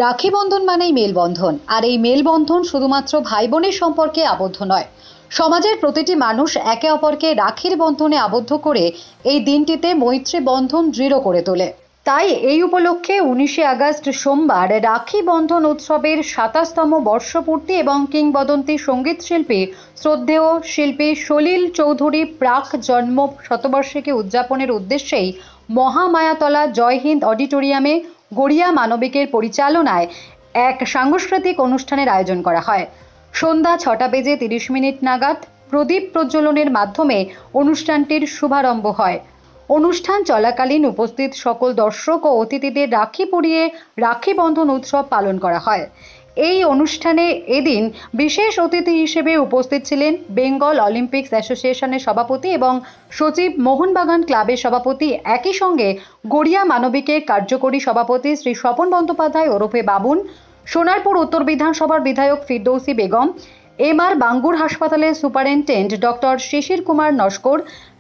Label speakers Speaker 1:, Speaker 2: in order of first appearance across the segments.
Speaker 1: রাখি বন্ধন মানেই মেলবন্ধন, আর এই মেলবন্ধন শুধুমাত্র ভাই বোনের সম্পর্কে আবদ্ধ নয়, সমাজের প্রতিটি মানুষ একে অপরকে রাখির বন্ধনে আবদ্ধ করে এই দিনটিতে মৈত্রী বন্ধন দৃঢ় করে তোলে। তাই এই উপলক্ষে 19শে আগস্ট সোমবার রাখি বন্ধন উৎসবের 27তম বর্ষপূর্তি এবং কিংবদন্তি সঙ্গীত শিল্পী শ্রদ্ধেয় শিল্পী সলিল চৌধুরী প্রাক জন্ম শতবর্ষকে উদযাপনের উদ্দেশ্যেই মহামায়াতলা জয় হিন্দ অডিটোরিয়ামে গড়িয়া মানবিকের পরিচালনায় এক সাংস্কৃতিক অনুষ্ঠানের আয়োজন করা হয়। সন্ধ্যা 6টা বেজে 30 মিনিট নাগাদ প্রদীপ প্রজ্বলনের মাধ্যমে অনুষ্ঠানটির শুভারম্ভ হয়। অনুষ্ঠান চলাকালীন উপস্থিত সকল দর্শক ও অতিথিদের রাখি পরিয়ে রাখি বন্ধন উৎসব পালন করা হয়। এই অনুষ্ঠানে এদিন বিশেষ অতিথি হিসেবে উপস্থিত ছিলেন বেঙ্গল অলিম্পিক্স অ্যাসোসিয়েশনের সভাপতি এবং সচিব, মোহনবাগান ক্লাবের সভাপতি, একই সঙ্গে গড়িয়া মানবিকের কার্যকরী সভাপতি শ্রী স্বপন বন্দ্যোপাধ্যায় ওরফে বাবুন, সোনারপুর উত্তর বিধানসভার বিধায়ক ফিরদৌসী বেগম, এমআর বাঙ্গুর হাসপাতালের সুপারিনটেন্ডেন্ট ডক্টর শিশির কুমার নস্কর,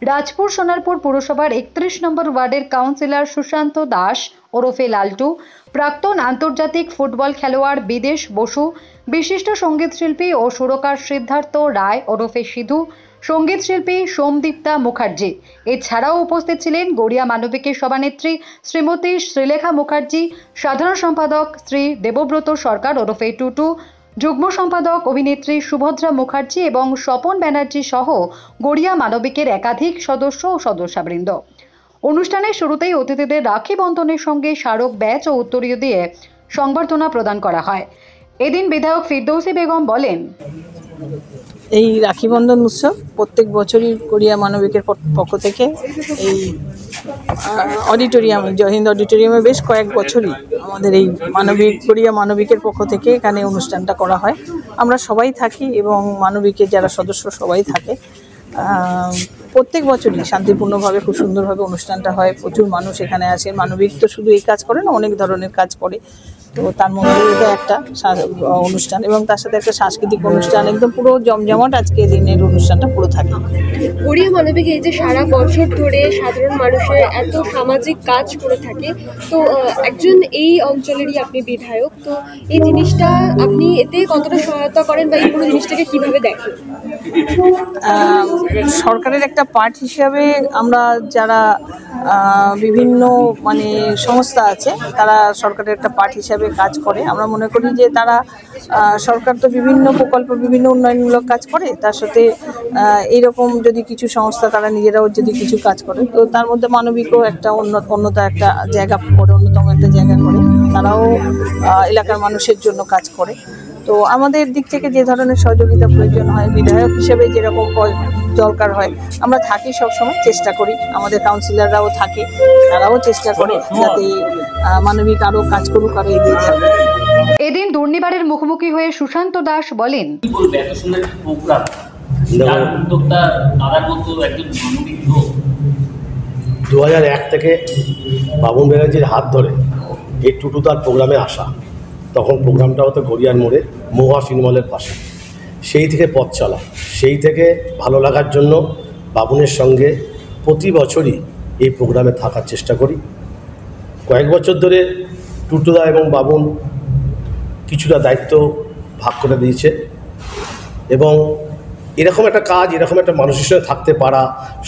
Speaker 1: রাজপুর সোনারপুর পুরসভার 31 নম্বর ওয়ার্ডের কাউন্সিলর সুশান্ত দাস ওরফে লালটু, প্রাক্তন আন্তর্জাতিক ফুটবল খেলোয়াড় বিদেশ বসু, বিশিষ্ট সঙ্গীত শিল্পী ও সুরকার সিদ্ধার্থ রায় ওরফে সিধু, সঙ্গীত শিল্পী সোমদীপ্তা মুখার্জি। এছাড়াও উপস্থিত ছিলেন গড়িয়া মানবিকের সভানেত্রী শ্রীমতী শ্রীলেখা মুখার্জি, সাধারণ সম্পাদক শ্রী দেবব্রত সরকার ওরফে টুটু, যুগ্ম সম্পাদক অভিনেত্রী সুভদ্রা মুখার্জি এবং স্বপন ব্যানার্জি সহ গড়িয়া মানবিকের একাধিক সদস্য ও সদস্যবৃন্দ। অনুষ্ঠানের শুরুতেই অতিথিদের রাখি বন্ধনের সঙ্গে স্মারক ব্যাচ ও উত্তরীয় দিয়ে সংবর্ধনা প্রদান করা হয়। এদিন বিধায়ক ফিরদৌসী বেগম বলেন,
Speaker 2: এই রাখি বন্ধন উৎসব প্রত্যেক বছরই গড়িয়া মানবিকের পক্ষ থেকে এই অডিটোরিয়ামে, জয় হিন্দ অডিটোরিয়ামে বেশ কয়েক বছরই আমাদের এই গড়িয়া মানবিকের পক্ষ থেকে এখানে অনুষ্ঠানটা করা হয়। আমরা সবাই থাকি এবং মানবিকের যারা সদস্য সবাই থাকে। প্রত্যেক বছরই শান্তিপূর্ণভাবে খুব সুন্দরভাবে অনুষ্ঠানটা হয়। প্রচুর মানুষ এখানে আসে। মানবিক তো শুধু এই কাজ করে না, অনেক ধরনের কাজ করে। তো তার মধ্যে এটা একটা অনুষ্ঠান এবং তার সাথে একটা সাংস্কৃতিক অনুষ্ঠান, একদম পুরো জমজমাট আজকে দিনের অনুষ্ঠানটা পুরো থাকে।
Speaker 3: গড়িয়া মানবিক এই যে সারা বছর ধরে সাধারণ মানুষের এত সামাজিক কাজ করে থাকে, তো একজন এই অঞ্চলেরই আপনি বিধায়ক, তো এই জিনিসটা আপনি এতে কতটা সহায়তা করেন বা এই পুরো জিনিসটাকে কিভাবে দেখেন?
Speaker 2: সরকারের একটা পার্ট হিসাবে আমরা যারা বিভিন্ন সংস্থা আছে, তারা সরকারের একটা পার্ট হিসাবে কাজ করে। আমরা মনে করি যে তারা সরকার তো বিভিন্ন প্রকল্প, বিভিন্ন উন্নয়নমূলক কাজ করে, তার সাথে এইরকম যদি কিছু সংস্থা তারা নিজেরাও যদি কিছু কাজ করে, তো তার মধ্যে মানবিকও একটা অন্যতম একটা জায়গা করে। তারাও এলাকার মানুষের জন্য কাজ করে। তো আমাদের দিক থেকে যে ধরনের সহযোগিতা প্রয়োজন হয়, বিধায়ক হিসেবে যেরকম দরকার হয়, আমরা থাকি, সবসময় চেষ্টা করি। আমাদের কাউন্সিলররাও থাকে, তারাও চেষ্টা করে যাতে মানবিক আরও কাজ করুক, আরও এগিয়ে যায়।
Speaker 1: এদিন দুর্নিবারের মুখোমুখি হয়ে সুশান্ত দাস বলেন,
Speaker 4: 2001 থেকে বাবুন ব্যানার্জির হাত ধরে এই টুটুদার প্রোগ্রামে আসা। তখন প্রোগ্রামটা হতো গড়িয়ার মোড়ে মহুয়া সিনেমলের পাশে। সেই থেকে পথ চলা, সেই থেকে ভালো লাগার জন্য বাবুনের সঙ্গে প্রতি বছরই এই প্রোগ্রামে থাকার চেষ্টা করি। কয়েক বছর ধরে টুটুদা এবং বাবুন কিছুটা দায়িত্ব ভাগ করে দিয়েছে এবং এরকম একটা কাজ, এরকম একটা মানুষের সঙ্গে থাকতে পারা,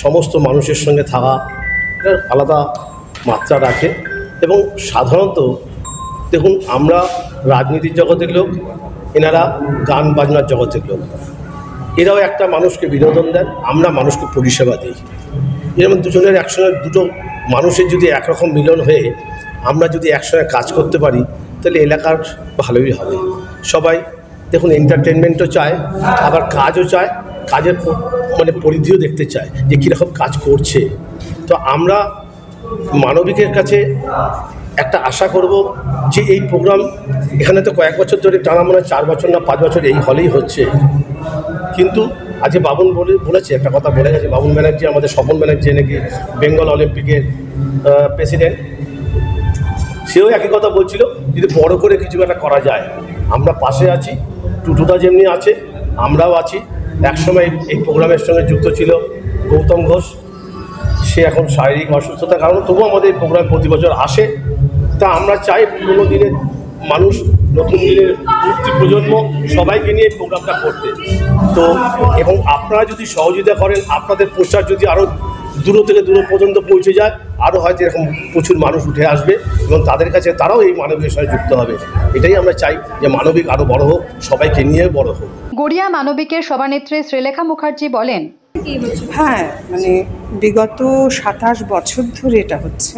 Speaker 4: সমস্ত মানুষের সঙ্গে থাকা, এটা আলাদা মাত্রা রাখে। এবং সাধারণত দেখুন, আমরা রাজনীতির জগতের লোক, এনারা গান বাজনার জগতের লোক। এরাও একটা মানুষকে বিনোদন দেন, আমরা মানুষকে পরিষেবা দিই। যেমন দুজনের একসঙ্গে, দুটো মানুষের যদি একরকম মিলন হয়ে আমরা যদি একসঙ্গে কাজ করতে পারি, তাহলে এলাকার ভালোই হবে। সবাই দেখুন এন্টারটেনমেন্টও চায়, আবার কাজও চায়, কাজের পরিধিও দেখতে চায় যে কীরকম কাজ করছে। তো আমরা মানবিকের কাছে একটা আশা করব যে এই প্রোগ্রাম এখানে তো কয়েক বছর ধরে টানা, মনে হয় 4 বছর না 5 বছর এই হলেই হচ্ছে। কিন্তু আজকে বাবুন বলেছে, একটা কথা বলে গেছে, বাবুন ব্যানার্জি, আমাদের স্বপন ব্যানার্জি নাকি বেঙ্গল অলিম্পিকের প্রেসিডেন্ট, সেও একই কথা বলছিল, যদি বড় করে কিছু একটা করা যায়। আমরা পাশে আছি, টুটুদা যেমনি আছে আমরাও আছি। একসময় এই প্রোগ্রামের সঙ্গে যুক্ত ছিল গৌতম ঘোষ, সে এখন শারীরিক অসুস্থতার কারণে তবুও আমাদের এই প্রোগ্রাম প্রতি বছর আসে। তা আমরা চাই পুরোনো দিনের মানুষ, নতুন দিনের পূর্তি প্রজন্ম সবাইকে নিয়ে প্রোগ্রামটা করতে। তো এবং আপনারা যদি সহযোগিতা করেন, আপনাদের প্রচার যদি আরও দূর থেকে দূর পর্যন্ত পৌঁছে যায়, আরও হয়তো এরকম প্রচুর মানুষ উঠে আসবে এবং তাদের কাছে তারাও এই মানবিক সাথে যুক্ত হবে। এটাই আমরা চাই যে মানবিক আরও বড় হোক, সবাইকে নিয়ে বড় হোক।
Speaker 1: গড়িয়া মানবিকের সভানেত্রী শ্রীলেখা মুখার্জি বলেন,
Speaker 5: হ্যাঁ, মানে বিগত 27 বছর ধরে এটা হচ্ছে।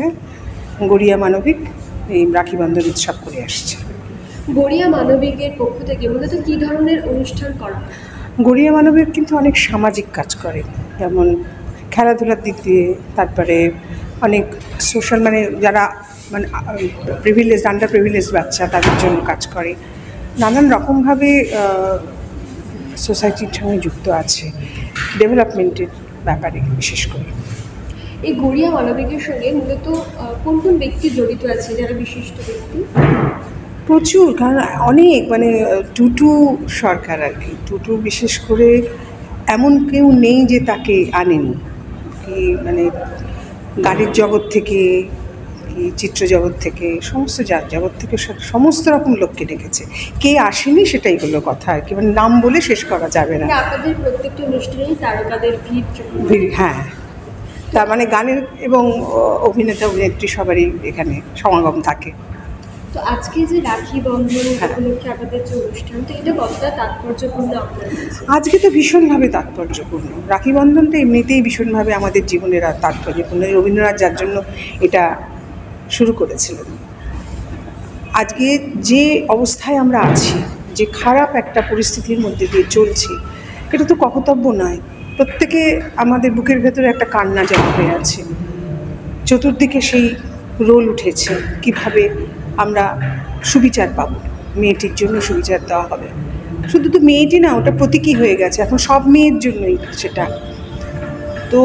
Speaker 5: গড়িয়া মানবিক এই রাখি বন্ধন উৎসব করে আসছে।
Speaker 3: গড়িয়া মানবিকের পক্ষ থেকে মূলত কী ধরনের অনুষ্ঠান করা হয়?
Speaker 5: গড়িয়া মানবিক কিন্তু অনেক সামাজিক কাজ করে, যেমন খেলাধুলার দিক দিয়ে, তারপরে অনেক সোশ্যাল, মানে যারা মানে প্রিভিলেজ, আন্ডার প্রিভিলেজ বাচ্চা, তাদের জন্য কাজ করে। নানান রকমভাবে সোসাইটির সঙ্গে যুক্ত আছে, ডেভেলপমেন্টের ব্যাপারে বিশেষ করে।
Speaker 3: এই গড়িয়া মানবিকের সঙ্গে মূলত কোন কোন ব্যক্তি জড়িত আছে, যারা বিশিষ্ট ব্যক্তি?
Speaker 5: প্রচুর, কারণ অনেক, মানে টুটু সরকার আর কি, টুটু বিশেষ করে এমন কেউ নেই যে তাকে আনেনি। কি মানে গানের জগৎ থেকে, কি চিত্র জগৎ থেকে, সমস্ত জগৎ থেকে সমস্ত রকম লোককে ডেকেছে। কে আসেনি সেটাই হলো কথা আর কি, মানে নাম বলে শেষ করা যাবে না।
Speaker 3: আপনাদের প্রত্যেকটি অনুষ্ঠানেই তারকাদের
Speaker 5: ভিড়, হ্যাঁ, তার মানে গানের এবং অভিনেতা অভিনেত্রী সবারই এখানে সমাগম থাকে।
Speaker 3: তো আজকে যে রাখি বন্ধন উপলক্ষে আপনাদের যে অনুষ্ঠান, তো এটা কতটা তাৎপর্যপূর্ণ আপনার কাছে?
Speaker 5: আজকে তো ভীষণভাবে তাৎপর্যপূর্ণ। রাখি বন্ধনটা এমনিতেই ভীষণভাবে আমাদের জীবনের তাৎপর্যপূর্ণ। রবীন্দ্রনাথ যার জন্য এটা শুরু করেছিলেন। আজকে যে অবস্থায় আমরা আছি, যে খারাপ একটা পরিস্থিতির মধ্যে দিয়ে চলছি, এটা তো কর্তব্য নয়। প্রত্যেকে আমাদের বুকের ভেতরে একটা কান্না জমা হয়ে আছে। চতুর্দিকে সেই রোল উঠেছে, কিভাবে আমরা সুবিচার পাবো, মেয়েটির জন্য সুবিচার দেওয়া হবে। শুধু তো মেয়েটি না, ওটা প্রতীকী হয়ে গেছে এখন সব মেয়ের জন্যই সেটা। তো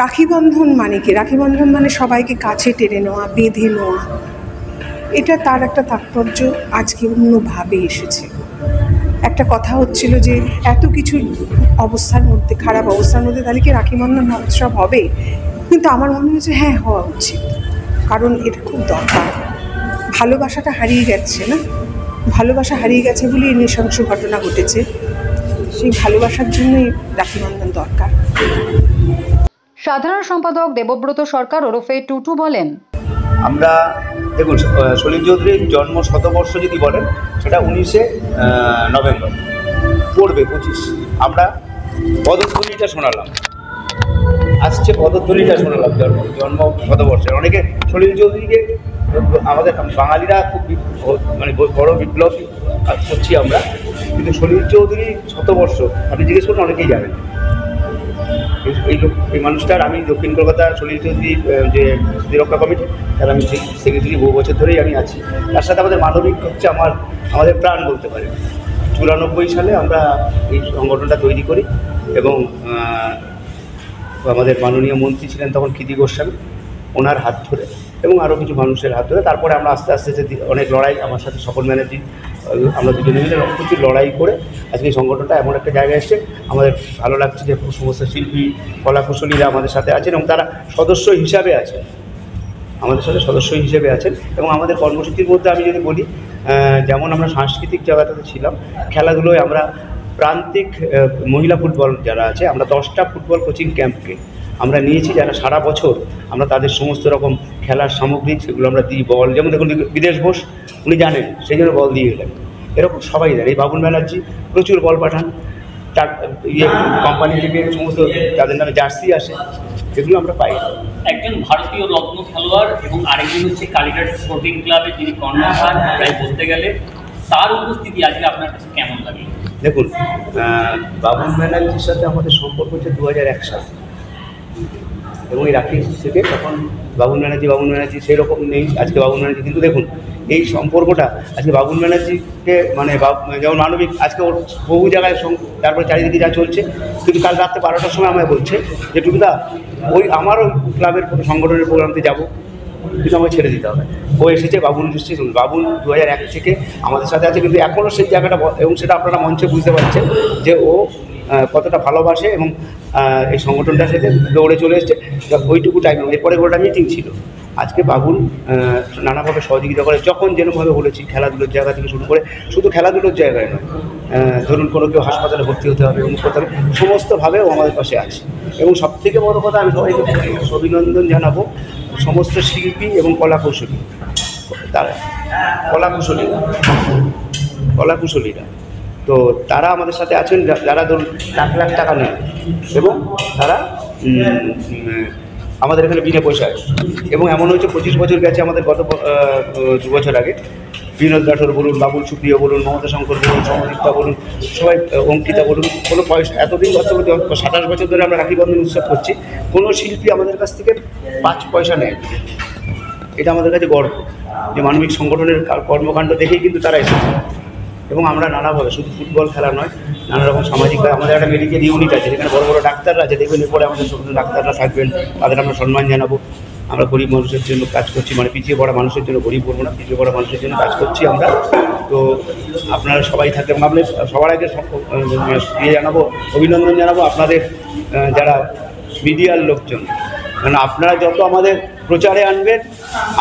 Speaker 5: রাখি বন্ধন মানে কি? রাখি বন্ধন মানে সবাইকে কাছে টেনে নেওয়া, বেঁধে নেওয়া। এটা তার একটা তাৎপর্য আজকে অন্যভাবে এসেছে। একটা কথা হচ্ছিল যে এত কিছু অবস্থার মধ্যে, খারাপ অবস্থার মধ্যে, তাহলে কি রাখি বন্ধন উৎসব হবে? কিন্তু আমার মনে হয়েছে হ্যাঁ, হওয়া উচিত, কারণ এটা খুব দরকার। ভালোবাসাটা হারিয়ে গেছে না, ভালোবাসা হারিয়ে গেছে বলে এই নৃশংস ঘটনা ঘটেছে। সেই ভালোবাসার জন্যই রাখি বন্ধন দরকার।
Speaker 1: সাধারণ সম্পাদক দেবব্রত সরকার ওরফে টুটু বলেন,
Speaker 6: আমরা দেখুন, সলিল চৌধুরীর জন্ম শতবর্ষ যদি বলেন, সেটা 19শে নভেম্বর পড়বে 25। আমরা পদধ্বনিটা শোনালাম, আসছে পদধ্বনিটা শোনালাম জন্ম শতবর্ষের। অনেকে সলিল চৌধুরীকে, আমাদের বাঙালিরা খুব মানে বড় বিপ্লব করছি আমরা, কিন্তু সলিল চৌধুরী শতবর্ষ আপনি জিজ্ঞেস করুন, অনেকেই জানেন। এই মানুষটার, আমি দক্ষিণ কলকাতা সলিল চৌধুরীর যে স্মৃতিরক্ষা কমিটি, তার আমি সেক্রেটারি বহু বছর ধরেই আমি আছি। তার সাথে আমাদের মানবিক হচ্ছে আমাদের প্রাণ বলতে পারে। 94 সালে আমরা এই সংগঠনটা তৈরি করি এবং আমাদের মাননীয় মন্ত্রী ছিলেন তখন কৃতি গোস্বামী, ওনার হাত ধরে এবং আরও কিছু মানুষের হাত ধরে তারপরে আমরা আস্তে আস্তে অনেক লড়াই, আমার সাথে স্বপন ব্যানার্জি, আমরা দুজনে মিলে প্রচুর লড়াই করে আজকে এই সংগঠনটা এমন একটা জায়গায় এসছে। আমাদের ভালো লাগছে যে সমস্ত শিল্পী, কলাকুশলীরা আমাদের সাথে আছেন এবং তারা সদস্য হিসাবে আছেন, আমাদের সাথে সদস্য হিসেবে আছেন। এবং আমাদের কর্মসূচির মধ্যে আমি যদি বলি, যেমন আমরা সাংস্কৃতিক জায়গাটাতে ছিলাম, খেলাধুলোয় আমরা প্রান্তিক মহিলা ফুটবল যারা আছে, আমরা 10টা ফুটবল কোচিং ক্যাম্পকে আমরা নিয়েছি, যারা সারা বছর আমরা তাদের সমস্ত রকম খেলার সামগ্রী সেগুলো আমরা দিই। বল, যেমন দেখুন বিদেশ বোস, উনি জানেন, সেই জন্য বল দিয়ে গেলেন, এরকম সবাই জানে। এই বাবুল ব্যানার্জি প্রচুর বল পাঠান, তার কোম্পানি থেকে সমস্ত তাদের নামে জার্সি আসে, এগুলো আমরা পাই।
Speaker 7: একজন ভারতীয় রত্ন খেলোয়াড় এবং আরেকজন হচ্ছে কালীঘাট স্পোর্টিং ক্লাবের যিনি কর্ণধার, প্রায় বলতে গেলে, তার উপস্থিতি আজকে আপনার কাছে কেমন লাগে?
Speaker 6: দেখুন, বাবুল ব্যানার্জির সাথে আমাদের সম্পর্ক হচ্ছে 2001 সাল এবং এই রাখি থেকে তখন বাবুল ব্যানার্জি সেই রকম নেই আজকে বাবুল ব্যানার্জি। কিন্তু দেখুন এই সম্পর্কটা আজকে বাবুল ব্যানার্জিকে মানে যেমন মানবিক, আজকে ওর বহু জায়গায়, তারপরে চারিদিকে যা চলছে, কিন্তু কাল রাত্রে 12টার সময় আমায় বলছে যে টুকুদা, ওই আমারও ক্লাবের সংগঠনের প্রোগ্রামতে যাবো, কিন্তু আমাকে ছেড়ে দিতে হবে। ও এসেছে, বাবুল এসেছে, বাবুল 2001 থেকে আমাদের সাথে আছে, কিন্তু এখনও সেই জায়গাটা, এবং সেটা আপনারা মঞ্চে বুঝতে পারছেন যে ও কতটা ভালোবাসে এবং এই সংগঠনটার সাথে দৌড়ে চলে এসছে ওইটুকু টাইম। এরপরে গোটা মিটিং ছিল। আজকে বাবুল নানাভাবে সহযোগিতা করে, যখন যেরকমভাবে বলেছি, খেলাধুলোর জায়গা থেকে শুরু করে, শুধু খেলাধুলোর জায়গায় নয়, ধরুন কোনো কেউ হাসপাতালে ভর্তি হতে হবে, অমুক করতে হবে, সমস্তভাবেও আমাদের পাশে আছে। এবং সবথেকে বড় কথা, আমি সবাইকে অভিনন্দন জানাবো সমস্ত শিল্পী এবং কলাকুশলী, তারা কলাকুশলীরা, তো তারা আমাদের সাথে আছেন, যারা ধরুন লাখ লাখ টাকা নেয় এবং তারা আমাদের এখানে বিনা পয়সায়। এবং এমন হয়েছে 25 বছর গেছে আমাদের, গত 2 বছর আগে বিনোদ রাঠোর বলুন, বাবুল সুপ্রিয় বলুন, মমতা শঙ্কর বলুন, সমদীপ্তা বলুন, সবাই, অঙ্কিতা বলুন, কোনো পয়সা এতদিন 27 বছর ধরে আমরা রাখি বন্ধন উৎসব করছি, কোনো শিল্পী আমাদের কাছ থেকে 5 পয়সা নেয়। এটা আমাদের কাছে গর্ব যে মানবিক সংগঠনের কর্মকাণ্ড দেখেই কিন্তু তারা এসেছে। এবং আমরা নানাভাবে, শুধু ফুটবল খেলা নয়, নানা রকম সামাজিকভাবে আমাদের একটা মেডিকেল ইউনিট আছে, যেখানে বড় বড় ডাক্তাররা আছে, দেখবেন এরপরে আমাদের ছোটো ডাক্তাররা থাকবেন, তাদের আমরা সম্মান জানাবো। আমরা গরিব মানুষের জন্য কাজ করছি, মানে পিছিয়ে পড়া মানুষের জন্য, গরিব বলবো না, পিছিয়ে পড়া মানুষের জন্য কাজ করছি আমরা। তো আপনারা সবাই থাকবেন, ভাবলে সবার আগে জানাবো, অভিনন্দন জানাবো আপনাদের যারা মিডিয়ার লোকজন, মানে আপনারা যত আমাদের প্রচারে আনবেন,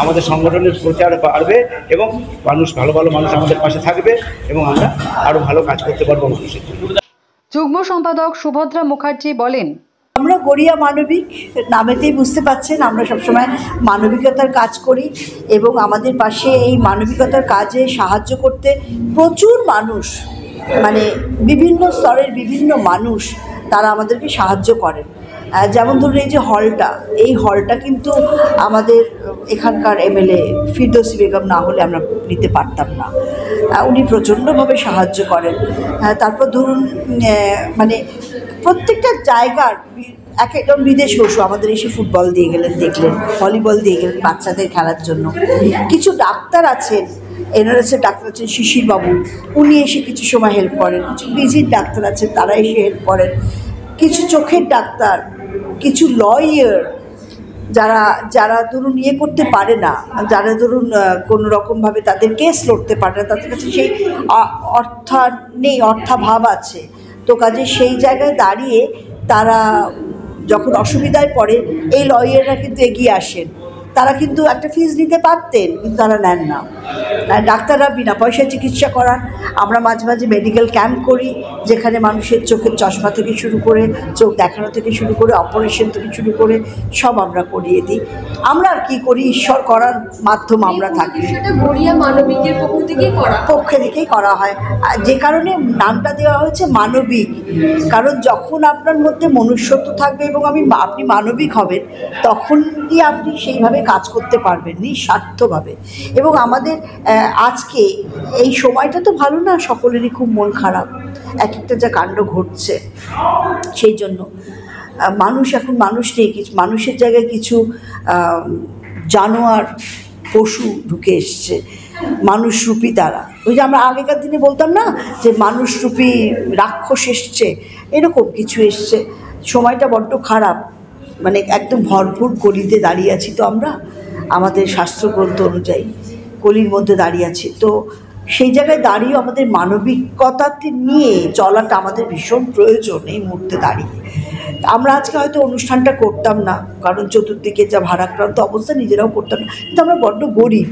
Speaker 6: আমাদের সংগঠনের প্রচার বাড়বে এবং মানুষ, ভালো ভালো মানুষ আমাদের পাশে থাকবে এবং আমরা আরও ভালো কাজ করতে পারবো মানুষের জন্য।
Speaker 1: যুগ্ম সম্পাদক সুভদ্রা মুখার্জি বলেন,
Speaker 8: আমরা গড়িয়া মানবিক নামেতেই বুঝতে পারছেন, আমরা সবসময় মানবিকতার কাজ করি এবং আমাদের পাশে এই মানবিকতার কাজে সাহায্য করতে প্রচুর মানুষ, মানে বিভিন্ন স্তরের বিভিন্ন মানুষ তারা আমাদেরকে সাহায্য করেন। যেমন ধরুন এই হলটা কিন্তু আমাদের এখানকার এমএলএ ফিরদৌসী বেগম না হলে আমরা নিতে পারতাম না, উনি প্রচণ্ডভাবে সাহায্য করেন। তারপর ধরুন মানে প্রত্যেকটা জায়গার এক একজন বিদেশ বসু আমাদের এসে ফুটবল দিয়ে গেলেন, দেখলেন, ভলিবল দিয়ে গেলেন বাচ্চাদের খেলার জন্য। কিছু ডাক্তার আছেন, এনআরএসের ডাক্তার আছেন শিশিরবাবু, উনি এসে কিছু সময় হেল্প করেন। কিছু পিজির ডাক্তার আছেন, তারা এসে হেল্প করেন। কিছু চোখের ডাক্তার, কিছু লয়ার, যারা ধরুন করতে পারে না, যারা ধরুন কোনো রকমভাবে তাদের কেস লড়তে পারে না, তাদের কাছে সেই অর্থাভাব আছে, তো কাজে সেই জায়গায় দাঁড়িয়ে তারা যখন অসুবিধায় পড়ে এই লয়াররা কিন্তু এগিয়ে আসেন। তারা কিন্তু একটা ফিজ নিতে পারতেন, কিন্তু তারা নেন না। ডাক্তাররা বিনা পয়সায় চিকিৎসা করান। আমরা মাঝে মাঝে মেডিকেল ক্যাম্প করি, যেখানে মানুষের চোখের চশমা থেকে শুরু করে, চোখ দেখানো থেকে শুরু করে, অপারেশন থেকে শুরু করে সব আমরা করিয়ে দিই। আমরা আর কি করি, ঈশ্বর করার মাধ্যম আমরা থাকি,
Speaker 3: সেটা গড়িয়া মানবিকের পক্ষ থেকেই করা হয়।
Speaker 8: যে কারণে নামটা দেওয়া হয়েছে মানবিক, কারণ যখন আপনার মধ্যে মনুষ্যত্ব থাকবে এবং আপনি মানবিক হবেন, তখনই আপনি সেইভাবে কাজ করতে পারবেন নিঃস্বার্থভাবে। এবং আমাদের আজকে এই সময়টা তো ভালো না, সকলেরই খুব মন খারাপ, এক একটা যা কাণ্ড ঘটছে, সেই জন্য এখন মানুষ নেই, কিছু মানুষের জায়গায় কিছু জানোয়ার পশু ঢুকে এসছে, মানুষরূপী তারা। ওই যে আমরা আগেকার দিনে বলতাম না যে মানুষরূপী রাক্ষস এসছে, এরকম কিছু এসছে। সময়টা বড্ড খারাপ, মানে একদম ভরপুর কলিতে দাঁড়িয়ে আছি তো আমরা, আমাদের শাস্ত্রগ্রন্থ অনুযায়ী কলির মধ্যে দাঁড়িয়ে আছি। তো সেই জায়গায় দাঁড়িয়ে আমাদের মানবিকতাকে নিয়ে চলাটা আমাদের ভীষণ প্রয়োজন এই মুহূর্তে দাঁড়িয়ে। আমরা আজকে হয়তো অনুষ্ঠানটা করতাম না, কারণ চতুর্দিকে যা ভারাক্রান্ত অবস্থা, নিজেরাও করতাম না, কিন্তু আমরা বড্ড গরিব,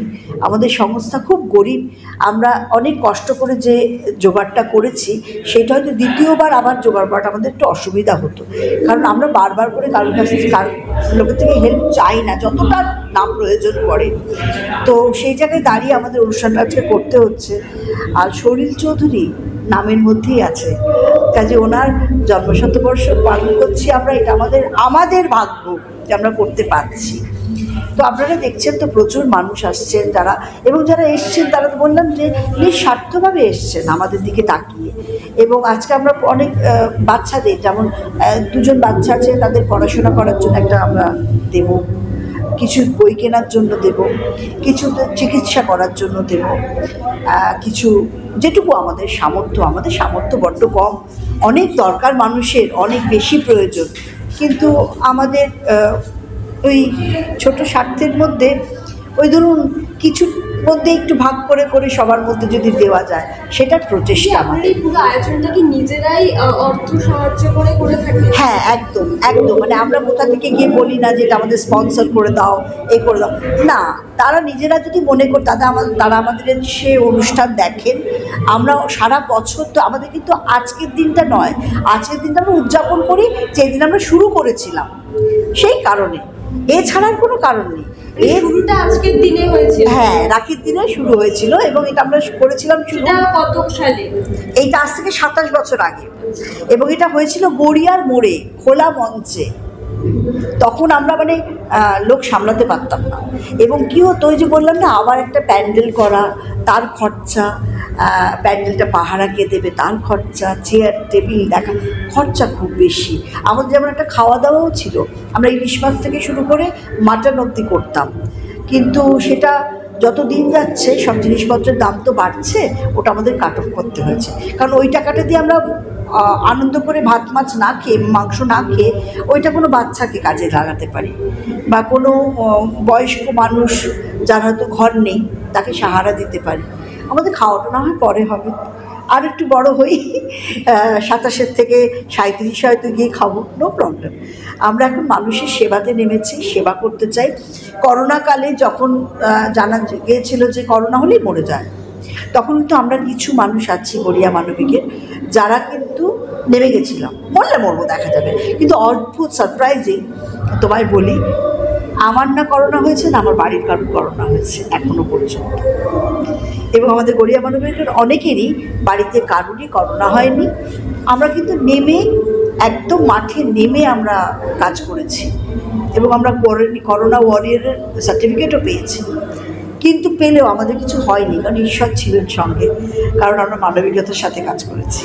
Speaker 8: আমাদের সংস্থা খুব গরিব। আমরা অনেক কষ্ট করে যে জোগাড়টা করেছি, সেটা হয়তো দ্বিতীয়বার আবার জোগাড় করাটা আমাদের একটু অসুবিধা হতো, কারণ আমরা বারবার করে কারোর কাছ থেকে লোকের থেকে হেল্প চাই না, যতটা নাম প্রয়োজন পড়ে। তো সেই জায়গায় দাঁড়িয়ে আমাদের অনুষ্ঠানটা আজকে করতে হচ্ছে। আর সলিল চৌধুরী নামের মধ্যেই আছে, কাজে ওনার জন্মশতবর্ষ পালন করছি আমরা, এটা আমাদের ভাগ্য যে আমরা করতে পারছি। তো আপনারা দেখছেন তো প্রচুর মানুষ আসছেন, যারা এসছেন তারা তো বললাম যে নিঃস্বার্থভাবে এসছেন আমাদের দিকে তাকিয়ে। এবং আজকে আমরা অনেক বাচ্চাদের, যেমন 2জন বাচ্চা আছে, তাদের পড়াশোনা করার জন্য একটা আমরা দেব, কিছু বই কেনার জন্য দেব, কিছু চিকিৎসা করার জন্য দেব, কিছু যেটুকু আমাদের সামর্থ্য বড্ড কম, অনেক দরকার মানুষের, অনেক বেশি প্রয়োজন, কিন্তু আমাদের ওই ছোট স্বার্থের মধ্যে ওই ধরুন কিছু মধ্যে একটু ভাগ করে করে সবার মধ্যে যদি দেওয়া যায়, সেটার প্রচেষ্টা আমাদের।
Speaker 3: এই পুরো আয়োজনটা কি নিজেরাই অর্থ সাহায্য করে থাকে?
Speaker 8: হ্যাঁ, একদম একদম। মানে আমরা কোথা থেকে গিয়ে বলি না যে এটা আমাদের স্পন্সর করে দাও, এই করে দাও, না। তারা নিজেরা যদি মনে করে, তারা আমাদের সে অনুষ্ঠান দেখেন। আমরা সারা বছর তো আমাদের কিন্তু আজকের দিনটা নয়, আজকের দিনটা আমরা উদযাপন করি যেই দিন আমরা শুরু করেছিলাম, সেই কারণে, এছাড়ার কোনো কারণ নেই।
Speaker 3: এই শুরুটা আজকের দিনে হয়েছিল?
Speaker 8: হ্যাঁ, রাখির দিনে শুরু হয়েছিল এবং এটা আমরা করেছিলাম শুরু
Speaker 3: কত সালে?
Speaker 8: এইটা আজ থেকে 27 বছর আগে, এবং এটা হয়েছিল গড়িয়ার মোড়ে খোলা মঞ্চে। তখন আমরা মানে লোক সামলাতে পারতাম না, এবং কী হতো, ওই যে বললাম না, আবার একটা প্যান্ডেল করা, তার খরচা, প্যান্ডেলটা পাহারা কে দেবে তার খরচা, চেয়ার টেবিল দেখা, খরচা খুব বেশি। আমাদের যেমন একটা খাওয়া দাওয়াও ছিল, আমরা ইলিশ মাছ থেকে শুরু করে মাটন অবধি করতাম, কিন্তু সেটা যত দিন যাচ্ছে সব জিনিসপত্রের দাম তো বাড়ছে, ওটা আমাদের কাট অফ করতে হয়েছে। কারণ ওই টাকাটা দিয়ে আমরা আনন্দ করে ভাত মাছ না খেয়ে, মাংস না খেয়ে, ওইটা কোনো বাচ্চাকে কাজে লাগাতে পারি, বা কোনো বয়স্ক মানুষ যার হয়তো ঘর নেই তাকে সাহারা দিতে পারি। আমাদের খাওয়াটা না হয় পরে হবে, আর একটু বড় হই, 27 থেকে 37 হয়তো গিয়ে খাবো, নো প্রবলেম। আমরা এখন মানুষের সেবাতে নেমেছি, সেবা করতে চাই। করোনাকালে যখন জানা গিয়েছিল যে করোনা হলেই মরে যায়, তখন কিন্তু আমরা কিছু মানুষ আছি গড়িয়া মানবিকের, যারা কিন্তু নেমে গেছিলাম, মরলে মরবো, দেখা যাবে। কিন্তু অদ্ভুত সারপ্রাইজিং, তোমায় বলি, আমার না করোনা হয়েছে, না আমার বাড়ির কারোর করোনা হয়েছে এখনো পর্যন্ত, এবং আমাদের গড়িয়া মানবিকের অনেকেরই বাড়িতে কারোরই করোনা হয়নি। আমরা কিন্তু নেমে, একদম মাঠে নেমে আমরা কাজ করেছি, এবং আমরা করোনা ওয়ারিয়রের সার্টিফিকেটও পেয়েছি। কিন্তু পেলেও আমাদের কিছু হয়নি, কারণ ঈশ্বর ছিলেন সঙ্গে, কারণ আমরা মানবিকতার সাথে কাজ করেছি।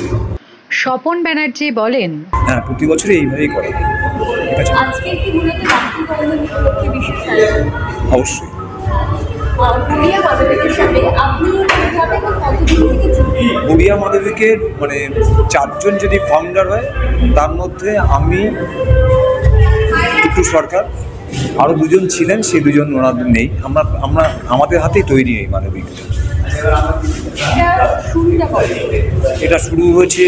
Speaker 1: স্বপন ব্যানার্জি বলেন,
Speaker 9: হ্যাঁ, প্রতি বছরই এইভাবেই করে।
Speaker 3: আজকে কি মূলত রাখি বন্ধন উপলক্ষে বিশেষ আয়োজন?
Speaker 9: অবশ্যই।
Speaker 3: গড়িয়া মানবিকের সাথে আপনি কিভাবে বা কতদিন থেকে যুক্ত?
Speaker 9: গড়িয়া মানবিকের মানে 4 জন যদি ফাউন্ডার হয়, তার মধ্যে আমি, টুটু সরকার, আরও 2 জন ছিলেন, সেই 2 জন ওনাদের নেই। আমরা আমাদের হাতেই তৈরি এই মানবিকটা। এটা শুরু হয়েছে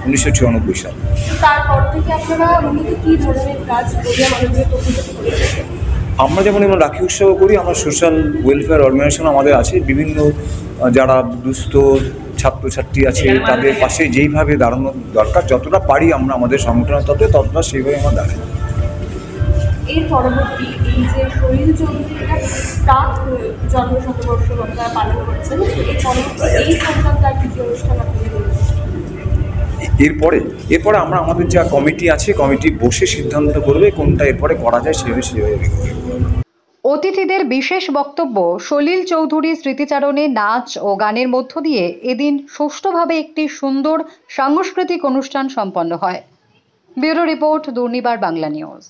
Speaker 9: 1994 সাল।
Speaker 3: তারপর থেকে আপনারা মূলত কী ধরনের কাজ গড়িয়া মানবিকের পক্ষ থেকে করেছেন?
Speaker 9: আমরা যেমন রাখি উৎসব করি, আমরা সোশ্যাল ওয়েলফেয়ার অর্গানাইজেশন আমাদের আছে, বিভিন্ন যারা দুস্থ ছাত্রছাত্রী আছে তাদের পাশে যেইভাবে দাঁড়ানো দরকার, যতটা পারি আমরা আমাদের সংগঠনের ততটা সেইভাবে আমরা দাঁড়াই।
Speaker 3: এর পরবর্তী এই যে সলিল চৌধুরীরা প্রাক জন্মশতবর্ষ আপনারা পালন করছেন, এই পরবর্তী এই সংক্রান্ত কি অনুষ্ঠান আপনাদের রয়েছে?
Speaker 9: এরপরে আমরা আমাদের যা কমিটি আছে, কমিটি বসে সিদ্ধান্ত করবে কোনটা এরপরে করা যায়, সেভাবে।
Speaker 1: অতিথিদের বিশেষ বক্তব্য, সলিল চৌধুরী স্মৃতিচারণে নাচ ও গানের মধ্য দিয়ে এদিন সুষ্ঠুভাবে একটি সুন্দর সাংস্কৃতিক অনুষ্ঠান সম্পন্ন হয়। Bureau report, Durnibar Bangla news.